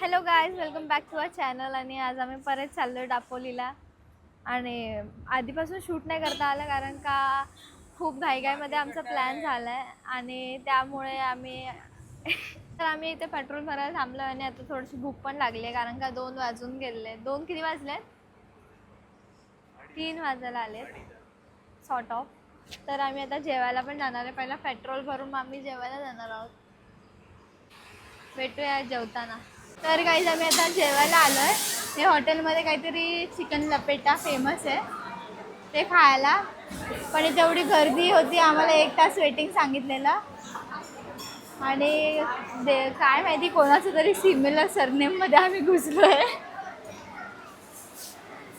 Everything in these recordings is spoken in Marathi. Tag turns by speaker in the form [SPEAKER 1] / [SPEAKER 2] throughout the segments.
[SPEAKER 1] Hello guys, welcome back to our channel. आणि आज आम्ही परत चाललो दापोलीला. आणि आधीपासून शूट नाही करता आलं कारण का खूप घाईघाईमध्ये आमचा प्लॅन झाला आहे आणि त्यामुळे आम्ही तर आम्ही इथे पेट्रोल भरायला थांबलो. आणि आता थोडीशी भूक पण लागली आहे कारण का 2 वाजून गेले. 2 किती वाजले? 3 वाजायला आले सॉर्ट ऑफ. तर आम्ही आता जेवायला पण जाणार आहे. पहिला पेट्रोल भरून आम्ही जेवायला जाणार आहोत. भेटूया जेवताना. तर गाईज आम्ही आता जेवायला आलो आहे. हे हॉटेलमध्ये काहीतरी चिकन लपेटा फेमस आहे ते खायला. पण इथे एवढी गर्दी होती, आम्हाला 1 तास वेटिंग सांगितलेलं. आणि काय माहिती कोणाचं तरी सिमिलर सरनेममध्ये आम्ही घुसलो आहे.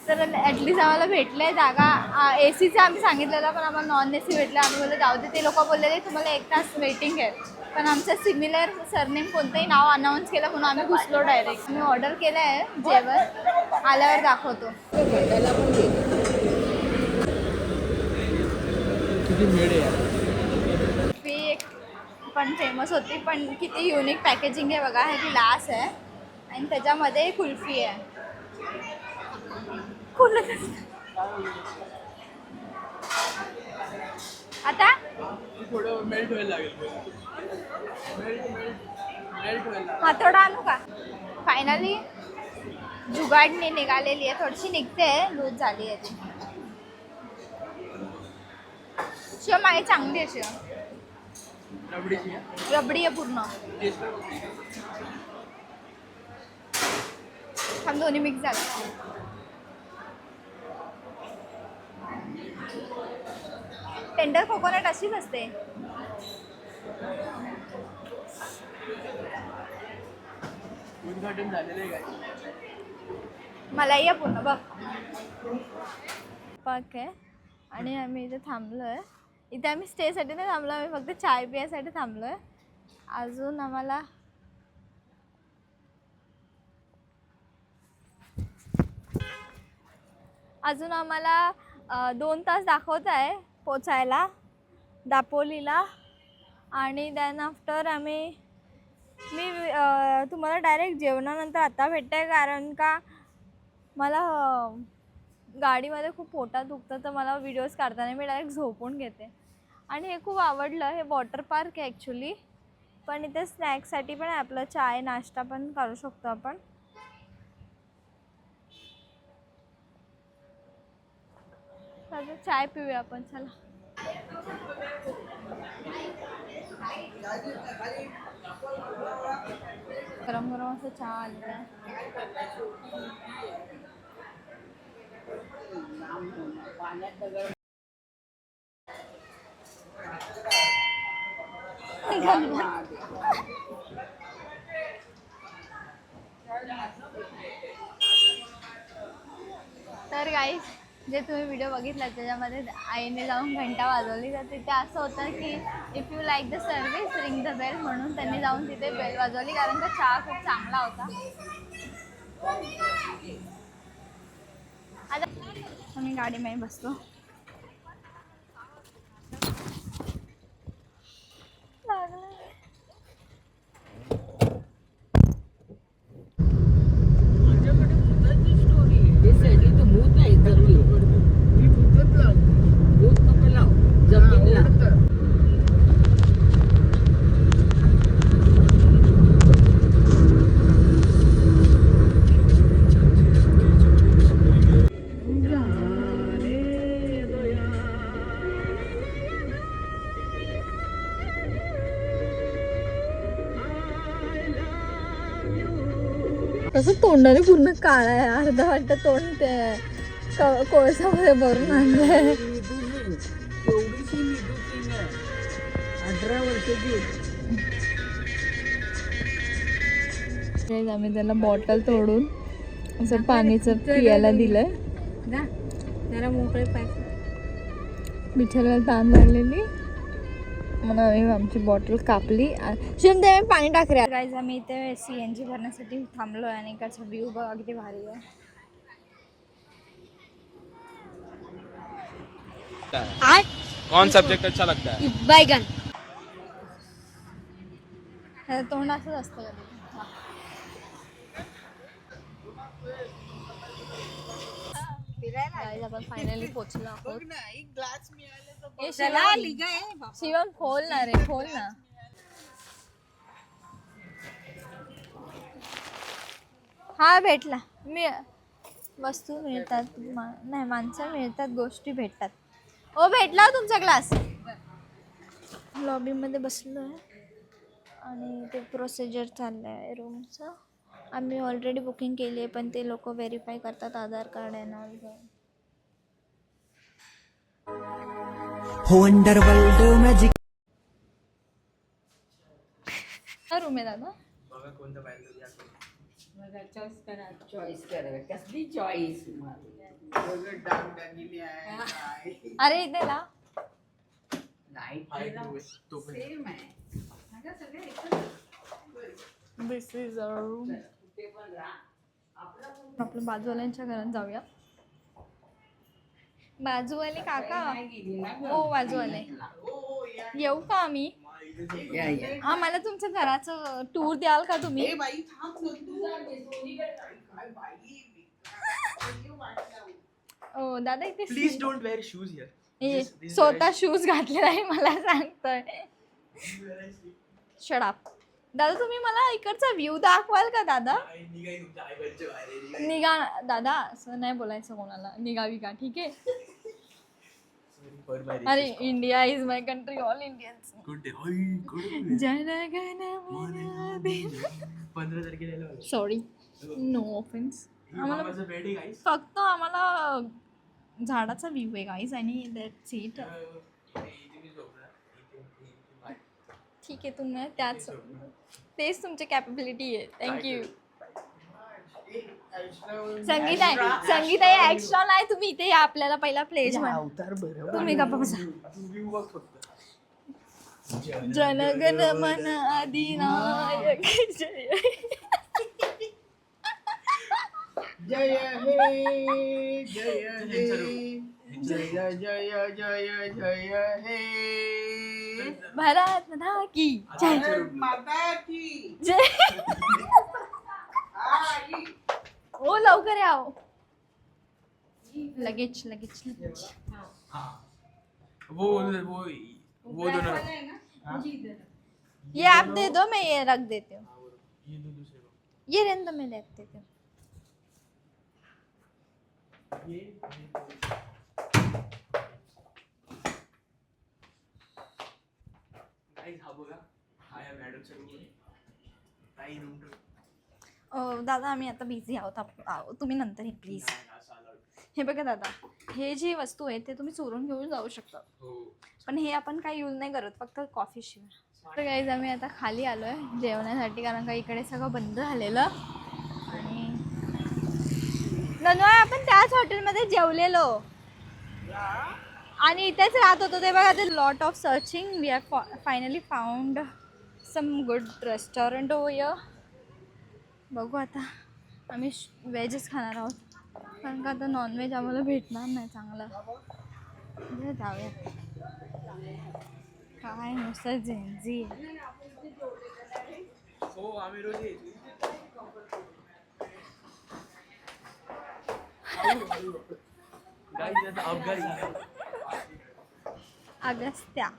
[SPEAKER 1] तर ॲटलिस्ट आम्हाला भेटलं आहे जागा. ए सीचं आम्ही सांगितलेलं पण आम्हाला नॉन ए सी भेटलं. आम्ही बोलले जाऊ दे. ते लोक बोललेले तुम्हाला 1 तास वेटिंग आहे, पण आमचं सिमिलर सरनेम कोणतंही नाव अनाऊन्स केलं म्हणून आम्ही घुसलो डायरेक्ट. आम्ही ऑर्डर केलं आहे जेवण, आल्यावर दाखवतो. फी एक पण फेमस होती, पण किती युनिक पॅकेजिंग आहे बघा. हे ग्लास आहे आणि त्याच्यामध्ये कुल्फी आहे. आता
[SPEAKER 2] थोडं मेल्ट व्हायला लागेल.
[SPEAKER 1] हातोडा आणू का? फायनली जुगाडने निघालेली आहे. थोडीशी निघते, लूज झाली आहे ती. शिव मागे चांगली आहे. शिव रबडी आहे पूर्ण. थांब, दोन्ही मिक्स झालं. टेंडर कोकोनट अशीच असते.
[SPEAKER 2] उद्घाटन झालेलं आहे काय?
[SPEAKER 1] मलाई आहे पूर्ण बघ. पाक आहे आणि आम्ही इथे थांबलो आहे. इथे आम्ही स्टेसाठी नाही थांबलो, आम्ही फक्त चाय पियासाठी थांबलो आहे. अजून आम्हाला 2 तास दाखवत आहे पोचायला दापोलीला. आणि दॅन आफ्टर मी तुम्हाला डायरेक्ट जेवणानंतर आता भेटते कारण का मला गाडीमध्ये खूप पोटात दुखतं, तर मला व्हिडिओज काढताना मी डायरेक्ट झोपून घेते. आणि हे खूप आवडलं. हे वॉटर पार्क आहे ॲक्च्युली, पण इथे स्नॅक्ससाठी पण आहे. आपलं चाय नाश्ता पण करू शकतो आपण. तर चाय पिऊया आपण, चला. गरम गरम असं चहा आलेला आहे. तर गाईस, जे तुम्ही व्हिडिओ बघितला त्याच्यामध्ये आईने जाऊन घंटा वाजवली, तर तिथे असं होतं की if you like the service ring the bell, म्हणून त्यांनी जाऊन तिथे बेल वाजवली कारण का चहा खूप चांगला होता. आता आम्ही गाडीमध्ये बसतो. तसं तोंडाने पूर्ण काळा आहे, अर्धा वाटतं तोंड ते कोळसामध्ये भरून आणलंय.
[SPEAKER 2] 18 वर्षाची.
[SPEAKER 1] आम्ही त्याला बॉटल तोडून असं पाणीचं पियाला दिलंय. जरा मोकळे पाहिजे, बिचाराला ताण लागलेली म्हणून आम्ही आमची बॉटल कापली. शिवम ते पाणी टाक रे. गाईज, आम्ही इथे CNG भरण्यासाठी थांबलो आहे आणि इकडचा व्ह्यू बघा अगदी भारी आहे.
[SPEAKER 2] कौन सब्जेक्ट अच्छा लगता है?
[SPEAKER 3] बैगन।
[SPEAKER 1] तोंड असंच असतं कधी. Guys, आपण फायनली पोहोचलो आहोत. ए, शिवम खोल ना रे, खोल ना. हा भेटला. वस्तू मिळतात, नाही माणसं मिळतात, गोष्टी भेटतात. ओ भेटला हो तुमचा ग्लास. लॉबीमध्ये बसलो आहे आणि ते प्रोसिजर चाललं आहे रूमचं. आम्ही ऑलरेडी बुकिंग केली आहे, पण ते लोक व्हेरीफाय करतात आधार कार्ड आहे ना.
[SPEAKER 3] अंडरवर्ल्ड मॅजिक
[SPEAKER 1] रूम आहे दादा.
[SPEAKER 2] बघा कोणतं पाहिजे घ्या.
[SPEAKER 4] चॉईस करा कसली चॉईस
[SPEAKER 1] अरे इथे ला
[SPEAKER 2] तो पण
[SPEAKER 4] सेम आहे
[SPEAKER 1] दिस इज अ रूम. आपल्या बाजूवाल्यांच्या घरात जाऊया. बाजूवाले काका, ओ बाजूवाले, येऊ का आम्ही? हा, मला तुमच्या घराचं टूर द्याल का तुम्ही? ओ दादा इथे
[SPEAKER 2] please don't wear shoes here.
[SPEAKER 1] स्वतः शूज घातले नाही मला सांगतोय. शडाप. दादा तुम्ही मला इकडचा व्ह्यू दाखवाल का दादा? निघा दादा, असं नाही बोलायचं कोणाला. निघावी का? ठीक आहे. अरे India is my country, all Indians.
[SPEAKER 2] Good day.
[SPEAKER 1] Janagana Mana अधि-
[SPEAKER 2] 15 तारखेला
[SPEAKER 1] सॉरी, नो ऑफेन्स.
[SPEAKER 2] माझं बेड आहे गाईस.
[SPEAKER 1] फक्त आम्हाला झाडाचा व्ह्यू आहे गाईज आणि दॅट्स इट. ठीक आहे, तुम्ही तेच तुमची कॅपेबिलिटी आहे. थँक्यू. संगीत आहे एक्स्ट्रा नाही. तुम्ही इथे या, आपल्याला पहिला प्लेज तुम्ही गप्पा बसा. जनगण मन अधिनायक जय
[SPEAKER 4] जय हे जय हे जय जय जय जय हे
[SPEAKER 1] भारत माता की जय.
[SPEAKER 4] भारत माता की
[SPEAKER 1] जय.
[SPEAKER 4] आई.
[SPEAKER 1] ओ लवकर याव. लगेच लगेच लगेच.
[SPEAKER 2] वो दोनों.
[SPEAKER 1] ये आप दे दो, मैं ये रख देती हूँ.
[SPEAKER 2] ये दो दूसरे को.
[SPEAKER 1] ये रहने दो, मैं रख देती हूँ.
[SPEAKER 2] गाईस हा बघा, हा या मॅडमचा रूम आहे. ताई रूम
[SPEAKER 1] दादा आम्ही आता बिझी आहोत. तुम्ही नंतर हे प्लीज. हे बघा दादा, हे जी वस्तू आहे ते तुम्ही चोरून घेऊन जाऊ शकता, पण हे आपण काही यूज नाही करत, फक्त कॉफी शिवाय. तर गाईज आम्ही आता खाली आलो आहे जेवण्यासाठी, कारण का इकडे सगळं बंद झालेलं. आणि ननवाय आपण त्याच हॉटेलमध्ये जेवलेलो आणि इथेच राहत होतो. ते बघा, ते lot of searching we have finally found some good restaurant over here. बघू आता, आम्ही व्हेजच खाणार आहोत, कारण का आता नॉनव्हेज आम्हाला भेटणार नाही चांगलं. जाऊया. काय नुसतं झेंझी.
[SPEAKER 2] हो आम्ही रोज येतो. गाईस आता अपघात झाला.
[SPEAKER 1] अगस्त्या.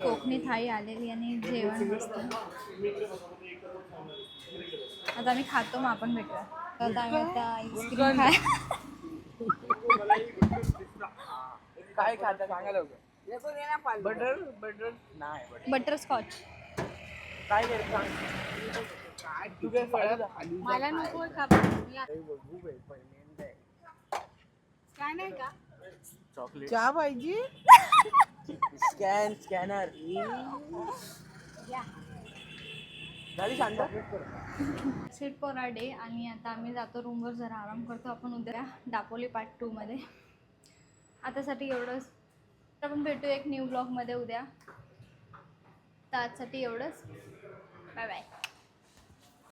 [SPEAKER 1] कोकणी थाळी आलेली आणि जेवण मस्त. आता आम्ही खातो, मग आपण भेटूया. तर आम्ही आता आईस्क्रीम
[SPEAKER 2] काय खाता सांगा लवकर. बटर नाही.
[SPEAKER 1] बटरस्कॉच.
[SPEAKER 2] काय करायचं सांग. तू काय फळं
[SPEAKER 4] मला नको काय नाही का
[SPEAKER 2] चॉकलेट
[SPEAKER 4] चहा पाहिजे.
[SPEAKER 2] स्कॅनर झाली शांत.
[SPEAKER 1] Seat for our day. आणि आता आम्ही जातो रूमवर, जरा आराम करतो. आपण उद्या दापोली पार्ट 2 मध्ये. आतासाठी एवढंच. आपण भेटू एक न्यू ब्लॉगमध्ये उद्या. तर आजसाठी एवढंच. Bye bye.